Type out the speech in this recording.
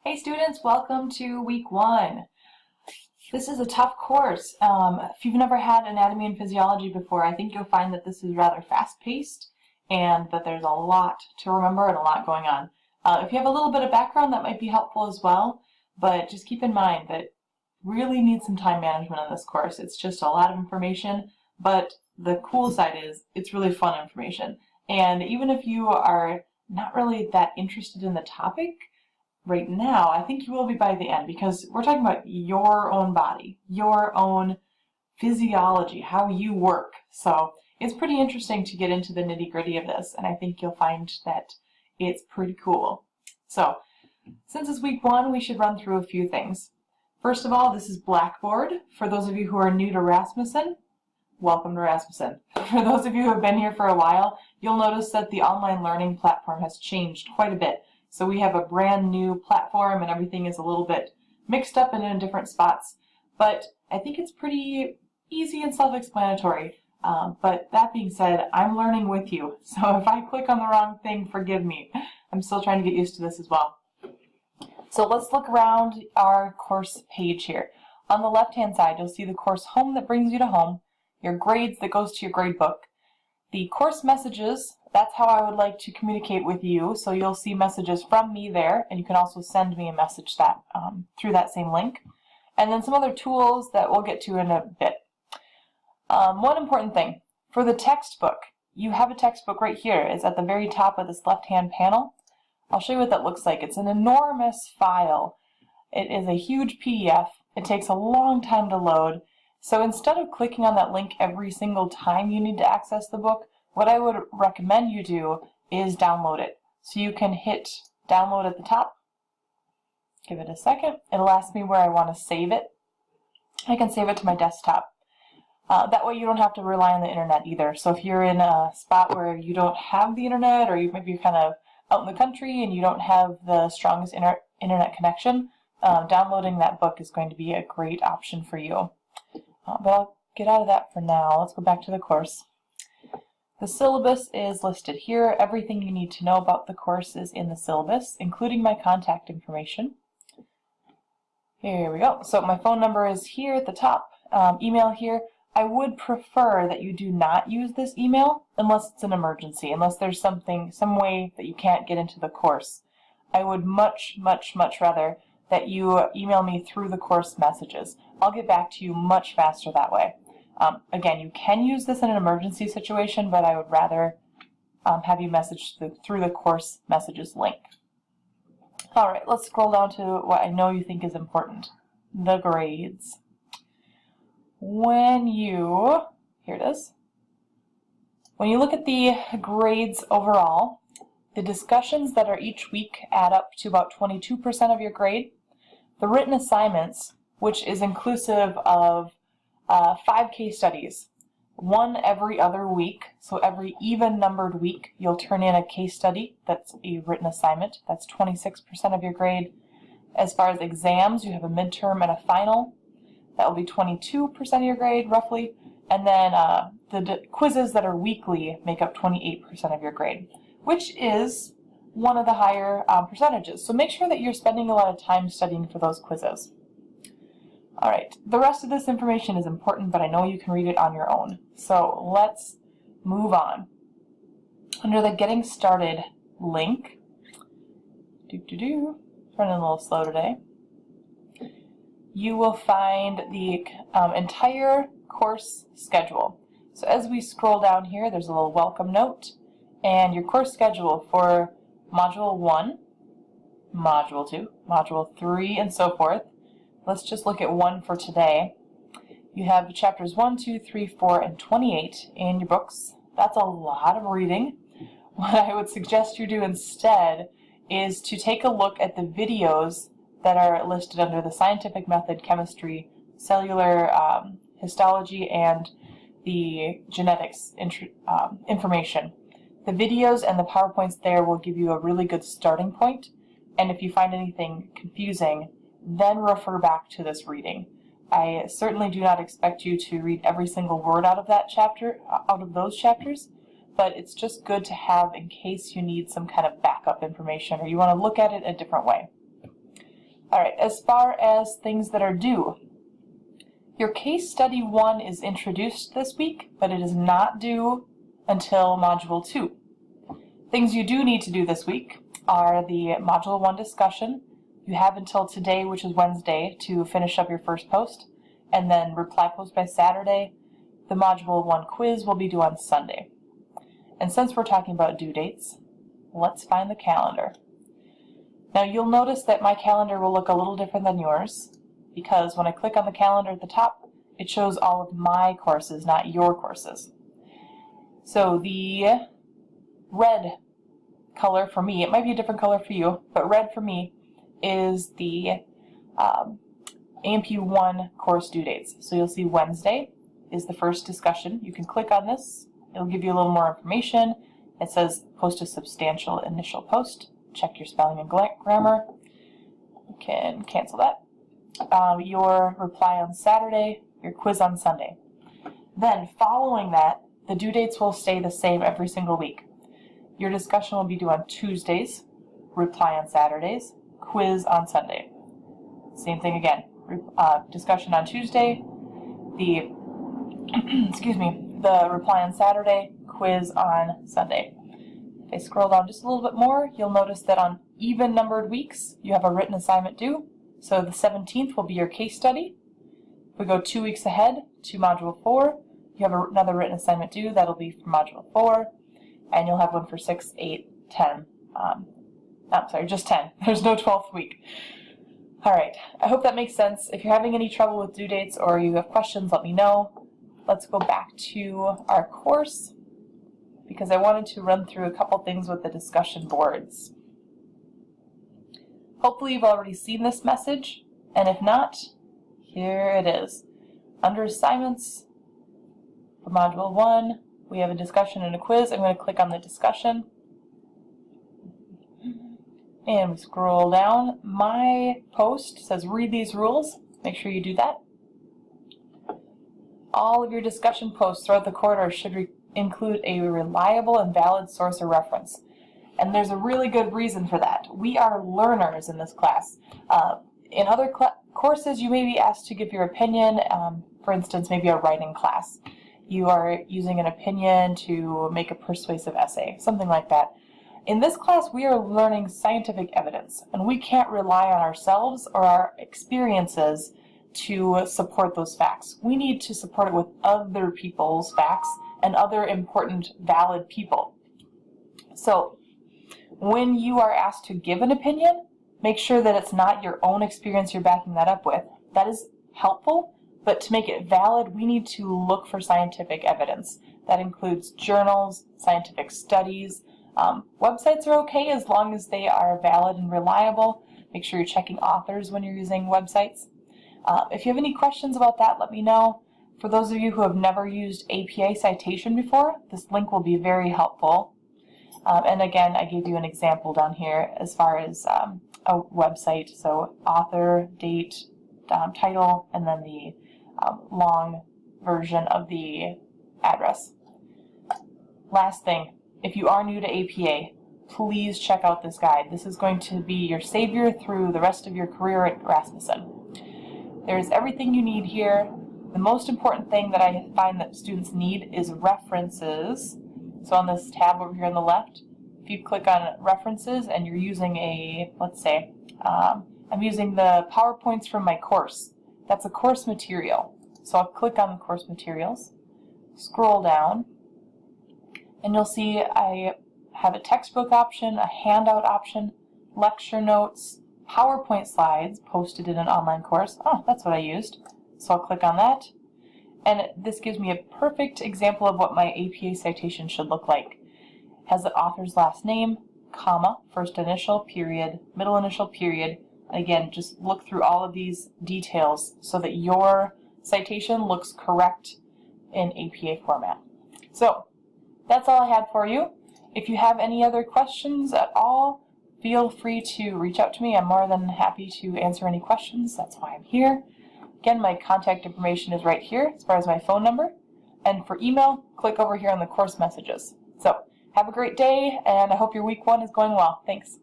Hey students, welcome to week 1. This is a tough course. If you've never had anatomy and physiology before, I think you'll find that this is rather fast-paced and that there's a lot to remember and a lot going on. If you have a little bit of background, that might be helpful as well, but just keep in mind that really need some time management on this course. It's just a lot of information, but the cool side is it's really fun information. And even if you are not really that interested in the topic right now, I think you will be by the end, because we're talking about your own body, your own physiology, how you work. So it's pretty interesting to get into the nitty-gritty of this, and I think you'll find that it's pretty cool. So since it's week 1, we should run through a few things. First of all, this is Blackboard. For those of you who are new to Rasmussen, welcome to Rasmussen. For those of you who have been here for a while, you'll notice that the online learning platform has changed quite a bit. So we have a brand new platform and everything is a little bit mixed up and in different spots. But I think it's pretty easy and self-explanatory. But that being said, I'm learning with you. So if I click on the wrong thing, forgive me. I'm still trying to get used to this as well. So let's look around our course page here. On the left-hand side, you'll see the course home that brings you to home, your grades that goes to your grade book, the course messages. That's how I would like to communicate with you. So you'll see messages from me there, and you can also send me a message that through that same link. And then some other tools that we'll get to in a bit. One important thing, for the textbook, you have a textbook right here. It's at the very top of this left-hand panel. I'll show you what that looks like. It's an enormous file. It is a huge PDF. It takes a long time to load. So instead of clicking on that link every single time you need to access the book, what I would recommend you do is download it. So you can hit download at the top. Give it a second. It'll ask me where I want to save it. I can save it to my desktop. That way you don't have to rely on the internet either. So if you're in a spot where you don't have the internet, or you maybe you're kind of out in the country and you don't have the strongest internet connection, downloading that book is going to be a great option for you. But I'll get out of that for now. Let's go back to the course. The syllabus is listed here. Everything you need to know about the course is in the syllabus, including my contact information. Here we go. So my phone number is here at the top, email here. I would prefer that you do not use this email unless it's an emergency, unless there's some way that you can't get into the course. I would much rather that you email me through the course messages. I'll get back to you much faster that way. Again, you can use this in an emergency situation, but I would rather have you message through the course messages link. All right, let's scroll down to what I know you think is important, the grades. Here it is. When you look at the grades overall, the discussions that are each week add up to about 22% of your grade. The written assignments, which is inclusive of 5 case studies, 1 every other week. So every even-numbered week, you'll turn in a case study that's a written assignment. That's 26% of your grade. As far as exams, you have a midterm and a final. That will be 22% of your grade, roughly. And then the quizzes that are weekly make up 28% of your grade, which is one of the higher percentages. So make sure that you're spending a lot of time studying for those quizzes. All right, the rest of this information is important, but I know you can read it on your own. So let's move on. Under the Getting Started link, running a little slow today, you will find the entire course schedule. So as we scroll down here, there's a little welcome note, and your course schedule for Module 1, Module 2, Module 3, and so forth. Let's just look at 1 for today. You have chapters 1, 2, 3, 4, and 28 in your books. That's a lot of reading. What I would suggest you do instead is to take a look at the videos that are listed under the scientific method, chemistry, cellular histology, and the genetics information. The videos and the PowerPoints there will give you a really good starting point, and if you find anything confusing, then refer back to this reading. I certainly do not expect you to read every single word out of that chapter, out of those chapters, but it's just good to have in case you need some kind of backup information or you want to look at it a different way. Alright, as far as things that are due, your case study 1 is introduced this week, but it is not due until Module 2. Things you do need to do this week are the Module 1 discussion. You have until today, which is Wednesday, to finish up your first post, and then reply post by Saturday. The Module 1 quiz will be due on Sunday. And since we're talking about due dates, let's find the calendar. Now you'll notice that my calendar will look a little different than yours, because when I click on the calendar at the top, it shows all of my courses, not your courses. So the red color for me, it might be a different color for you, but red for me is the AMP1 course due dates. So you'll see Wednesday is the first discussion. You can click on this. It'll give you a little more information. It says post a substantial initial post. Check your spelling and grammar. You can cancel that. Your reply on Saturday, your quiz on Sunday. Then following that, the due dates will stay the same every single week. Your discussion will be due on Tuesdays, reply on Saturdays, quiz on Sunday. Same thing again. Discussion on Tuesday, the the reply on Saturday, quiz on Sunday. If I scroll down just a little bit more, you'll notice that on even numbered weeks, you have a written assignment due. So the 17th will be your case study. If we go 2 weeks ahead to Module 4, you have another written assignment due. That'll be for Module 4, and you'll have one for 6, 8, 10. I'm sorry, just 10. There's no 12th week. Alright, I hope that makes sense. If you're having any trouble with due dates or you have questions, let me know. Let's go back to our course, because I wanted to run through a couple things with the discussion boards. Hopefully you've already seen this message, and if not, here it is. Under assignments for Module 1, we have a discussion and a quiz. I'm going to click on the discussion. And we scroll down. My post says read these rules. Make sure you do that. All of your discussion posts throughout the quarter should include a reliable and valid source or reference. And there's a really good reason for that. We are learners in this class. In other courses, you may be asked to give your opinion. For instance, maybe a writing class. You are using an opinion to make a persuasive essay, something like that. In this class, we are learning scientific evidence, and we can't rely on ourselves or our experiences to support those facts. We need to support it with other people's facts and other important, valid people. So, when you are asked to give an opinion, make sure that it's not your own experience you're backing that up with. That is helpful, but to make it valid, we need to look for scientific evidence. That includes journals, scientific studies. Websites are okay as long as they are valid and reliable. Make sure you're checking authors when you're using websites. If you have any questions about that, let me know. For those of you who have never used APA citation before, this link will be very helpful. And again, I gave you an example down here as far as a website. So author, date, title, and then the long version of the address. Last thing. If you are new to APA, please check out this guide. This is going to be your savior through the rest of your career at Rasmussen. There's everything you need here. The most important thing that I find that students need is references. So on this tab over here on the left, if you click on references and you're using a, let's say, I'm using the PowerPoints from my course. That's a course material. So I'll click on the course materials, scroll down, and you'll see I have a textbook option, a handout option, lecture notes, PowerPoint slides posted in an online course. Oh, that's what I used. So I'll click on that. And this gives me a perfect example of what my APA citation should look like. It has the author's last name, comma, first initial, period, middle initial, period. Again, just look through all of these details so that your citation looks correct in APA format. So, that's all I had for you. If you have any other questions at all, feel free to reach out to me. I'm more than happy to answer any questions. That's why I'm here. Again, my contact information is right here as far as my phone number. And for email, click over here on the course messages. So, have a great day, and I hope your week 1 is going well. Thanks.